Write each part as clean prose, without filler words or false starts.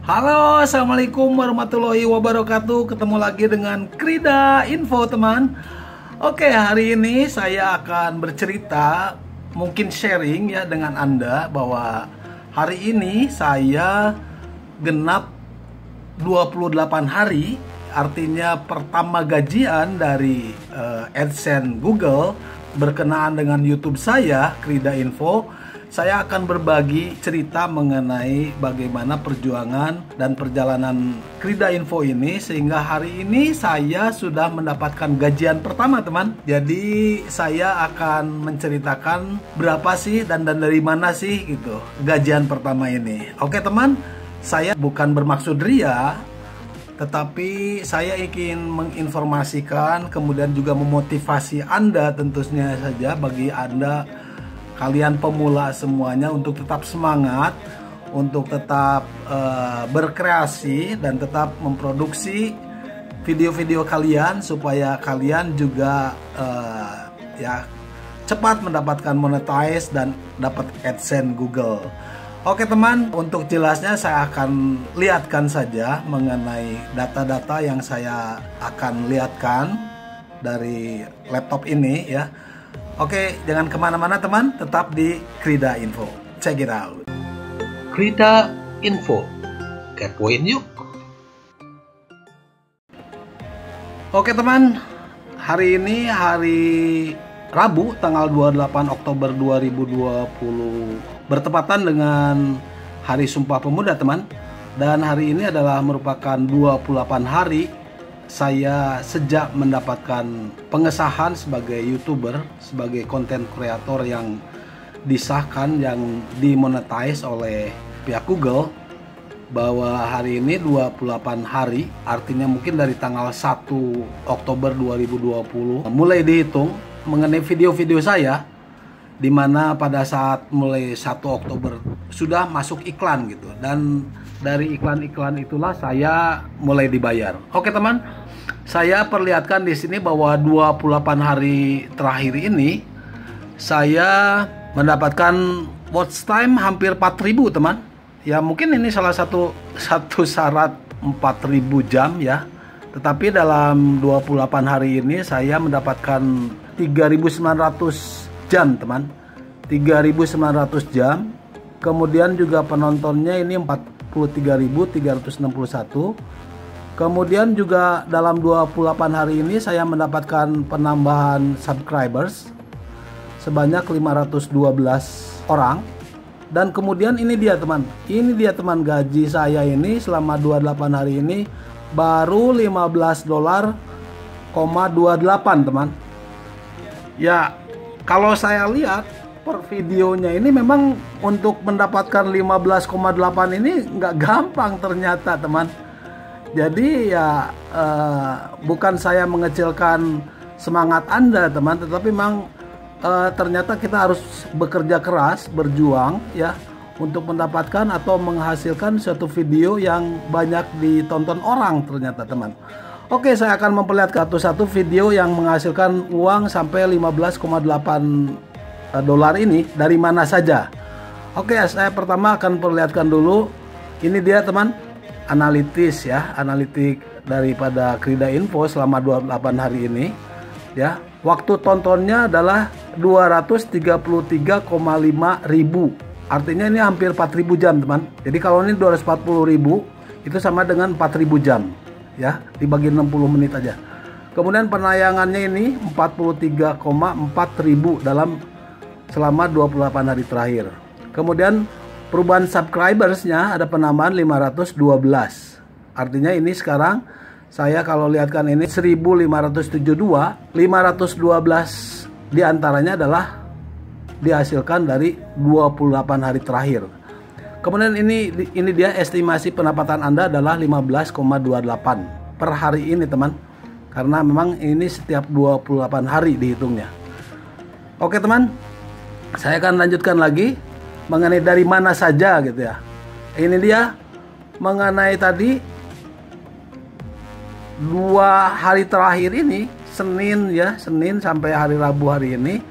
Halo, assalamualaikum warahmatullahi wabarakatuh. Ketemu lagi dengan Krida Info, teman. Oke, hari ini saya akan bercerita, mungkin sharing ya dengan Anda, bahwa hari ini saya genap 28 hari, artinya pertama gajian dari AdSense Google berkenaan dengan YouTube saya, Krida Info. Saya akan berbagi cerita mengenai bagaimana perjuangan dan perjalanan Krida Info ini, sehingga hari ini saya sudah mendapatkan gajian pertama, teman. Jadi saya akan menceritakan berapa sih dan dari mana sih gitu gajian pertama ini. Oke teman, saya bukan bermaksud ria, tetapi saya ingin menginformasikan, kemudian juga memotivasi Anda tentunya saja, bagi Anda kalian pemula semuanya, untuk tetap semangat, untuk tetap berkreasi dan tetap memproduksi video-video kalian supaya kalian juga cepat mendapatkan monetize dan dapat AdSense Google. Oke teman, untuk jelasnya saya akan lihatkan saja mengenai data-data yang saya akan lihatkan dari laptop ini ya. Oke, jangan kemana-mana teman, tetap di Krida Info. Check it out. Krida Info, kepoin yuk. Oke teman, hari ini hari Rabu tanggal 28 Oktober 2020, bertepatan dengan Hari Sumpah Pemuda teman. Dan hari ini adalah merupakan 28 hari saya sejak mendapatkan pengesahan sebagai YouTuber, sebagai konten kreator yang disahkan, yang dimonetize oleh pihak Google, bahwa hari ini 28 hari, artinya mungkin dari tanggal 1 Oktober 2020 mulai dihitung mengenai video-video saya, dimana pada saat mulai 1 Oktober sudah masuk iklan gitu, dan dari iklan-iklan itulah saya mulai dibayar. Oke teman, saya perlihatkan di sini bahwa 28 hari terakhir ini saya mendapatkan watch time hampir 4.000 teman. Ya mungkin ini salah satu syarat 4.000 jam ya. Tetapi dalam 28 hari ini saya mendapatkan 3.900 jam teman. 3.900 jam. Kemudian juga penontonnya ini 43.361. Kemudian juga dalam 28 hari ini saya mendapatkan penambahan subscribers sebanyak 512 orang. Dan kemudian ini dia teman, gaji saya ini selama 28 hari ini baru $15.28 teman. Ya, kalau saya lihat per videonya ini memang untuk mendapatkan 15,8 ini nggak gampang ternyata teman. Jadi ya bukan saya mengecilkan semangat Anda teman, tetapi memang ternyata kita harus bekerja keras, berjuang ya, untuk mendapatkan atau menghasilkan suatu video yang banyak ditonton orang ternyata teman. Oke, saya akan memperlihatkan satu video yang menghasilkan uang sampai $15,8 ini dari mana saja. Oke, saya pertama akan perlihatkan dulu. Ini dia teman, analitik daripada Krida Info selama 28 hari ini ya. Waktu tontonnya adalah 233,5 ribu, artinya ini hampir 4.000 jam teman. Jadi kalau ini 240.000 itu sama dengan 4.000 jam ya, dibagi 60 menit aja. Kemudian penayangannya ini 43,4 ribu dalam selama 28 hari terakhir. Kemudian perubahan subscribersnya ada penambahan 512. Artinya ini sekarang saya kalau lihatkan ini 1572, 512 diantaranya adalah dihasilkan dari 28 hari terakhir. Kemudian ini dia estimasi pendapatan Anda adalah 15,28 per hari ini teman. Karena memang ini setiap 28 hari dihitungnya. Oke teman, saya akan lanjutkan lagi mengenai dari mana saja gitu ya. Ini dia mengenai tadi 2 hari terakhir ini, Senin sampai hari Rabu hari ini,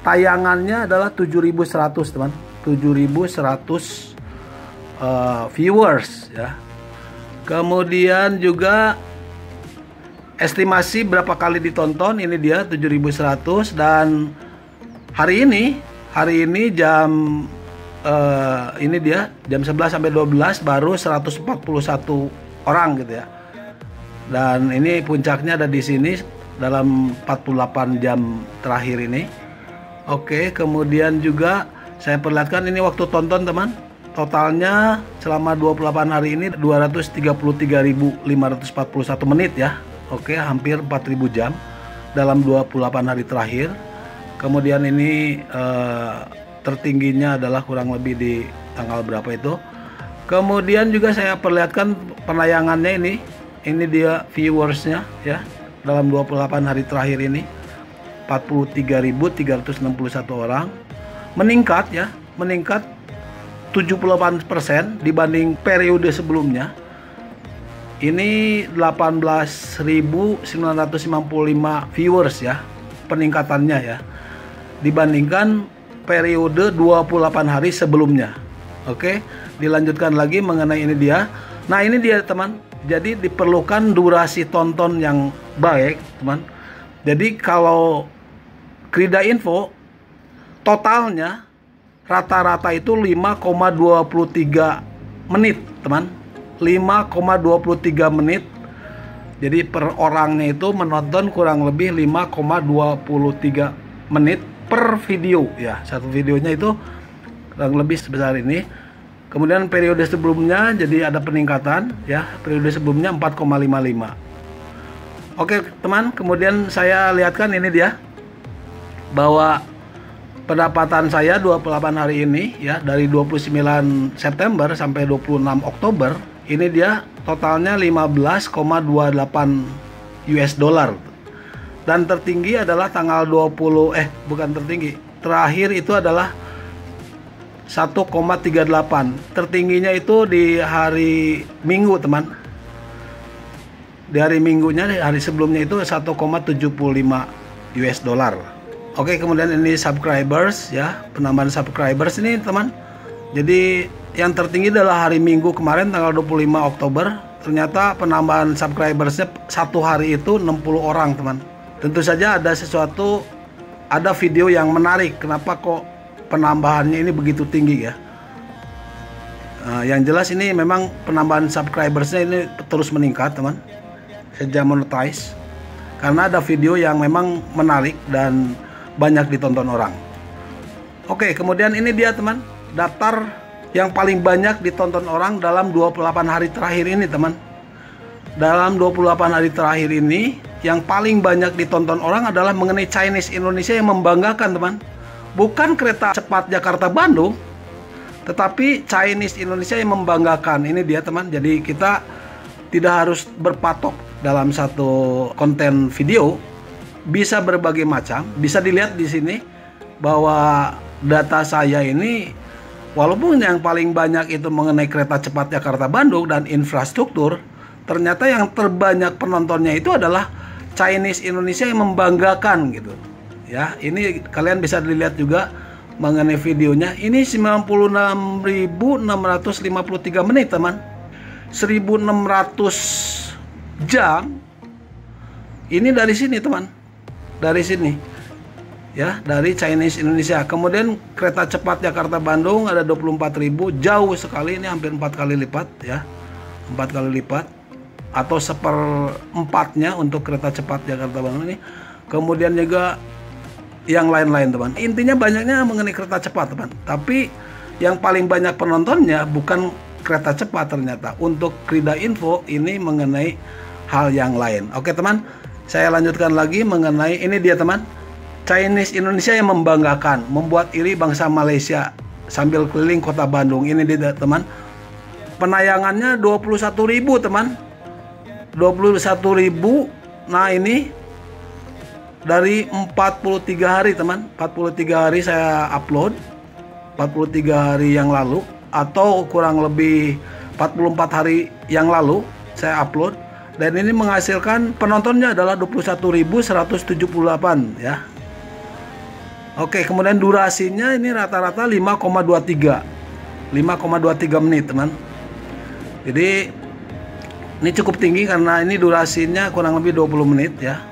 tayangannya adalah 7.100 teman. 7.100 viewers ya. Kemudian juga estimasi berapa kali ditonton, ini dia 7.100. Dan hari ini jam ini dia jam 11 sampai 12 baru 141 orang gitu ya. Dan ini puncaknya ada di sini dalam 48 jam terakhir ini. Oke, kemudian juga saya perlihatkan ini waktu tonton teman. Totalnya selama 28 hari ini 233.541 menit ya. Oke, hampir 4.000 jam dalam 28 hari terakhir. Kemudian ini tertingginya adalah kurang lebih di tanggal berapa itu. Kemudian juga saya perlihatkan penayangannya ini. Ini dia viewersnya ya dalam 28 hari terakhir ini 43.361 orang, meningkat ya, meningkat 78% dibanding periode sebelumnya. Ini 18.955 viewers ya peningkatannya ya, dibandingkan periode 28 hari sebelumnya. Oke, dilanjutkan lagi mengenai ini dia. Nah, ini dia teman. Jadi diperlukan durasi tonton yang baik, teman. Jadi kalau Krida Info totalnya rata-rata itu 5,23 menit, teman. 5,23 menit. Jadi per orangnya itu menonton kurang lebih 5,23 menit per video ya. Satu videonya itu kurang lebih sebesar ini. Kemudian periode sebelumnya jadi ada peningkatan ya. Periode sebelumnya 4,55. Oke, teman, kemudian saya lihatkan ini dia bahwa pendapatan saya 28 hari ini ya, dari 29 September sampai 26 Oktober, ini dia totalnya 15,28 US dollar. Dan tertinggi adalah tanggal 20 bukan tertinggi. Terakhir itu adalah 1,38. Tertingginya itu di hari Minggu, teman. Di hari Minggunya, di hari sebelumnya itu 1,75 US dollar. Oke, kemudian ini subscribers ya, penambahan subscribers ini, teman. Jadi yang tertinggi adalah hari Minggu kemarin tanggal 25 Oktober. Ternyata penambahan subscribersnya satu hari itu 60 orang, teman. Tentu saja ada sesuatu, ada video yang menarik. Kenapa kok penambahannya ini begitu tinggi ya? Yang jelas ini memang penambahan subscribersnya ini terus meningkat, teman. Sejak monetize, karena ada video yang memang menarik dan banyak ditonton orang. Oke, kemudian ini dia, teman, daftar yang paling banyak ditonton orang dalam 28 hari terakhir ini, teman. Dalam 28 hari terakhir ini yang paling banyak ditonton orang adalah mengenai Chinese Indonesia yang membanggakan, teman. Bukan kereta cepat Jakarta-Bandung, tetapi Chinese Indonesia yang membanggakan. Ini dia, teman. Jadi kita tidak harus berpatok dalam satu konten video, bisa berbagai macam. Bisa dilihat di sini bahwa data saya ini, walaupun yang paling banyak itu mengenai kereta cepat Jakarta-Bandung dan infrastruktur, ternyata yang terbanyak penontonnya itu adalah Chinese Indonesia yang membanggakan gitu. Ya, ini kalian bisa dilihat juga mengenai videonya. Ini 96.653 menit, teman. 1.600 jam. Ini dari sini, teman. Dari sini. Ya, dari Chinese Indonesia. Kemudian kereta cepat Jakarta-Bandung ada 24.000, jauh sekali, ini hampir 4 kali lipat ya. 4 kali lipat atau 1/4-nya untuk kereta cepat Jakarta-Bandung ini. Kemudian juga yang lain-lain, teman. Intinya banyaknya mengenai kereta cepat, teman. Tapi yang paling banyak penontonnya bukan kereta cepat ternyata. Untuk Krida Info ini mengenai hal yang lain. Oke, teman. Saya lanjutkan lagi mengenai ini dia, teman. Chinese Indonesia yang membanggakan, membuat iri bangsa Malaysia sambil keliling kota Bandung. Ini dia, teman. Penayangannya 21.000, teman. 21.000. Nah, ini dari 43 hari, teman. 43 hari saya upload. 43 hari yang lalu atau kurang lebih 44 hari yang lalu saya upload, dan ini menghasilkan penontonnya adalah 21.178 ya. Oke, kemudian durasinya ini rata-rata 5,23 5,23 menit teman. Jadi ini cukup tinggi karena ini durasinya kurang lebih 20 menit ya.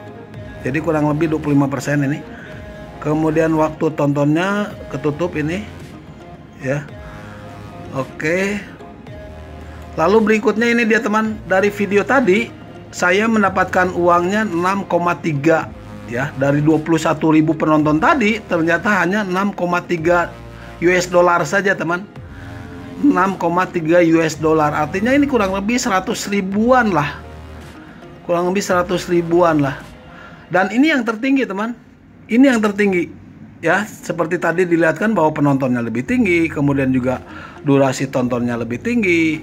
Jadi kurang lebih 25% ini. Kemudian waktu tontonnya ketutup ini ya. Oke. Lalu berikutnya ini dia teman, dari video tadi saya mendapatkan uangnya 6,3 ya. Dari 21.000 penonton tadi ternyata hanya 6,3 US dollar saja teman. 6,3 US dollar, artinya ini kurang lebih 100 ribuan lah, kurang lebih 100 ribuan lah. Dan ini yang tertinggi teman, ini yang tertinggi ya. Seperti tadi dilihatkan bahwa penontonnya lebih tinggi, kemudian juga durasi tontonnya lebih tinggi,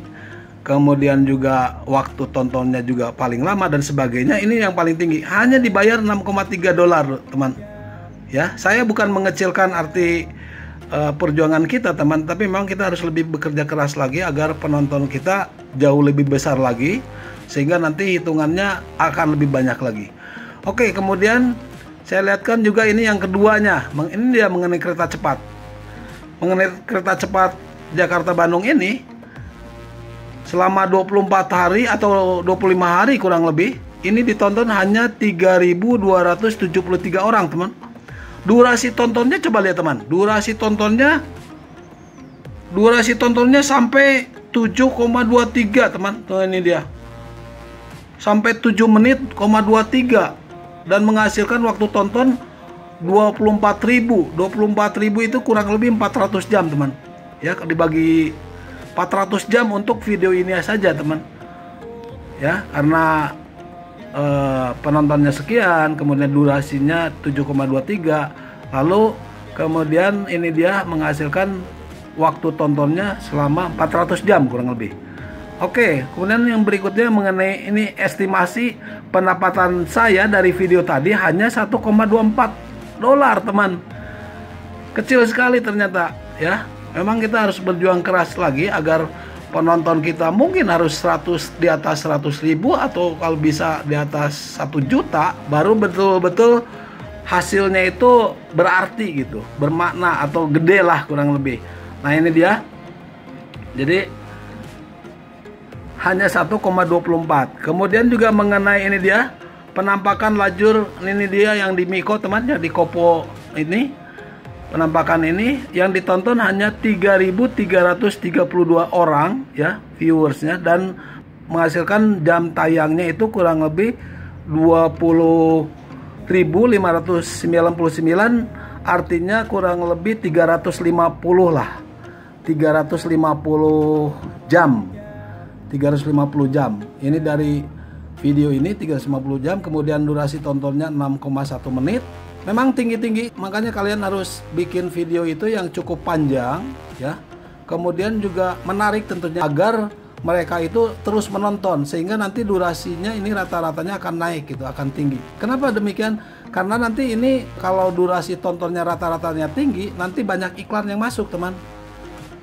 kemudian juga waktu tontonnya juga paling lama dan sebagainya. Ini yang paling tinggi, hanya dibayar 6,3 dolar teman ya. Saya bukan mengecilkan arti perjuangan kita teman, tapi memang kita harus lebih bekerja keras lagi agar penonton kita jauh lebih besar lagi, sehingga nanti hitungannya akan lebih banyak lagi. Oke, kemudian saya lihatkan juga ini yang keduanya, ini dia mengenai kereta cepat. Mengenai kereta cepat Jakarta Bandung ini selama 24 hari atau 25 hari kurang lebih, ini ditonton hanya 3.273 orang teman. Durasi tontonnya coba lihat teman, durasi tontonnya sampai 7,23 teman. Tuh ini dia, sampai 7 menit,23 dan menghasilkan waktu tonton 24.000. 24.000 itu kurang lebih 400 jam teman ya, dibagi 400 jam untuk video ini saja teman ya, karena penontonnya sekian, kemudian durasinya 7,23, lalu kemudian ini dia menghasilkan waktu tontonnya selama 400 jam kurang lebih. Oke, kemudian yang berikutnya mengenai ini estimasi pendapatan saya dari video tadi hanya 1,24 dolar teman. Kecil sekali ternyata ya. Memang kita harus berjuang keras lagi agar penonton kita mungkin harus di atas 100 ribu atau kalau bisa di atas 1 juta, baru betul-betul hasilnya itu berarti gitu, bermakna atau gede lah kurang lebih. Nah ini dia, jadi hanya 1,24. Kemudian juga mengenai ini dia penampakan lajur, ini dia yang di Miko temannya, di Kopo ini. Penampakan ini yang ditonton hanya 3.332 orang ya viewersnya, dan menghasilkan jam tayangnya itu kurang lebih 20.599, artinya kurang lebih 350 lah, 350 jam. Ini dari video ini 350 jam. Kemudian durasi tontonnya 6,1 menit. Memang tinggi-tinggi, makanya kalian harus bikin video itu yang cukup panjang ya. Kemudian juga menarik tentunya agar mereka itu terus menonton, sehingga nanti durasinya ini rata-ratanya akan naik gitu, akan tinggi. Kenapa demikian? Karena nanti ini kalau durasi tontonnya rata-ratanya tinggi, nanti banyak iklan yang masuk teman.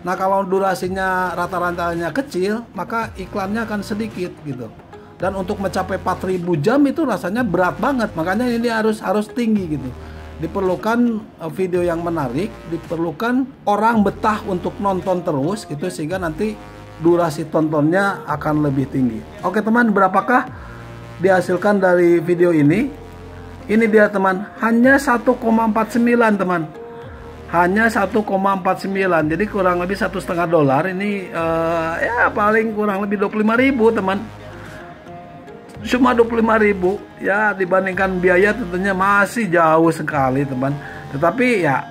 Nah kalau durasinya rata-ratanya kecil, maka iklannya akan sedikit gitu. Dan untuk mencapai 4.000 jam itu rasanya berat banget. Makanya ini harus tinggi gitu. Diperlukan video yang menarik, diperlukan orang betah untuk nonton terus gitu, sehingga nanti durasi tontonnya akan lebih tinggi. Oke teman, berapakah dihasilkan dari video ini? Ini dia teman, hanya 1,49 teman. Hanya 1,49. Jadi kurang lebih 1,5 dolar. Ini ya paling kurang lebih 25.000 teman. Cuma 25.000 ya, dibandingkan biaya tentunya masih jauh sekali teman. Tetapi ya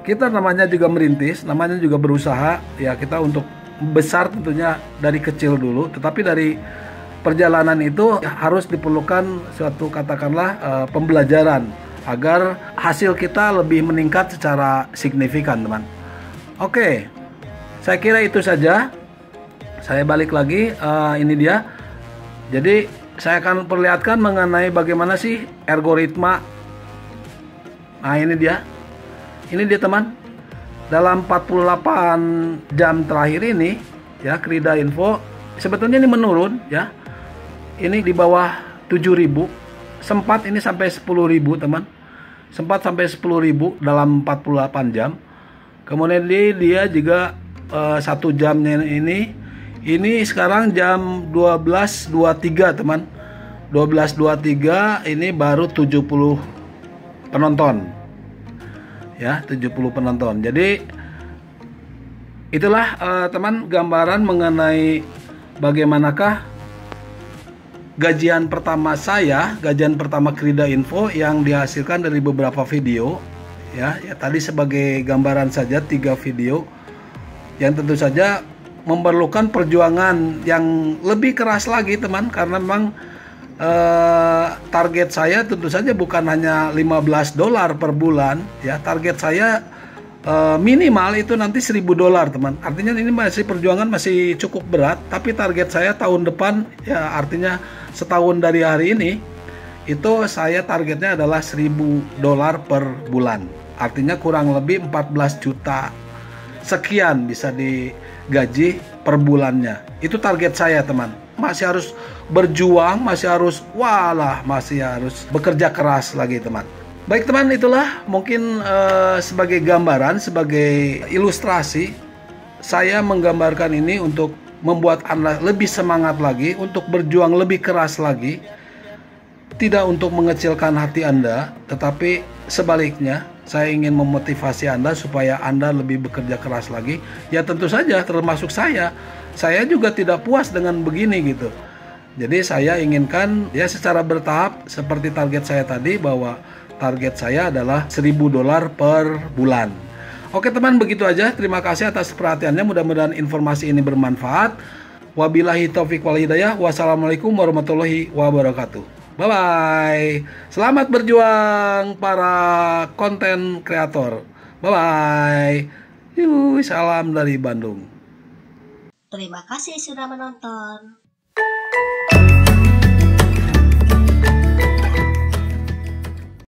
kita namanya juga merintis, namanya juga berusaha ya, kita untuk besar tentunya dari kecil dulu. Tetapi dari perjalanan itu ya, harus diperlukan suatu katakanlah pembelajaran agar hasil kita lebih meningkat secara signifikan teman. Oke, saya kira itu saja. Saya balik lagi, ini dia. Jadi saya akan perlihatkan mengenai bagaimana sih algoritma. Nah ini dia teman. Dalam 48 jam terakhir ini ya, Krida Info sebetulnya ini menurun ya. Ini di bawah 7.000. Sempat ini sampai 10.000 teman. Sempat sampai 10.000 dalam 48 jam. Kemudian dia juga 1 jamnya ini sekarang jam 12.23 teman. 12.23 ini baru 70 penonton ya, 70 penonton. Jadi itulah teman, gambaran mengenai bagaimanakah gajian pertama saya, gajian pertama Krida Info yang dihasilkan dari beberapa video ya. Tadi sebagai gambaran saja 3 video yang tentu saja memerlukan perjuangan yang lebih keras lagi teman, karena memang target saya tentu saja bukan hanya $15 per bulan ya. Target saya minimal itu nanti $1.000 teman. Artinya ini masih perjuangan, masih cukup berat. Tapi target saya tahun depan ya, artinya setahun dari hari ini, itu saya targetnya adalah $1.000 per bulan. Artinya kurang lebih 14 juta sekian bisa digaji per bulannya. Itu target saya teman. Masih harus berjuang, masih harus bekerja keras lagi teman. Baik teman, itulah mungkin sebagai gambaran, sebagai ilustrasi saya menggambarkan ini untuk membuat Anda lebih semangat lagi, untuk berjuang lebih keras lagi. Tidak untuk mengecilkan hati Anda, tetapi sebaliknya saya ingin memotivasi Anda supaya Anda lebih bekerja keras lagi. Ya tentu saja termasuk saya juga tidak puas dengan begini gitu. Jadi saya inginkan ya secara bertahap, seperti target saya tadi, bahwa target saya adalah $1.000 per bulan. Oke teman, begitu aja. Terima kasih atas perhatiannya. Mudah-mudahan informasi ini bermanfaat. Wabillahi taufiq wal hidayah. Wassalamualaikum warahmatullahi wabarakatuh. Bye-bye. Selamat berjuang para konten kreator. Bye-bye. Salam dari Bandung. Terima kasih sudah menonton.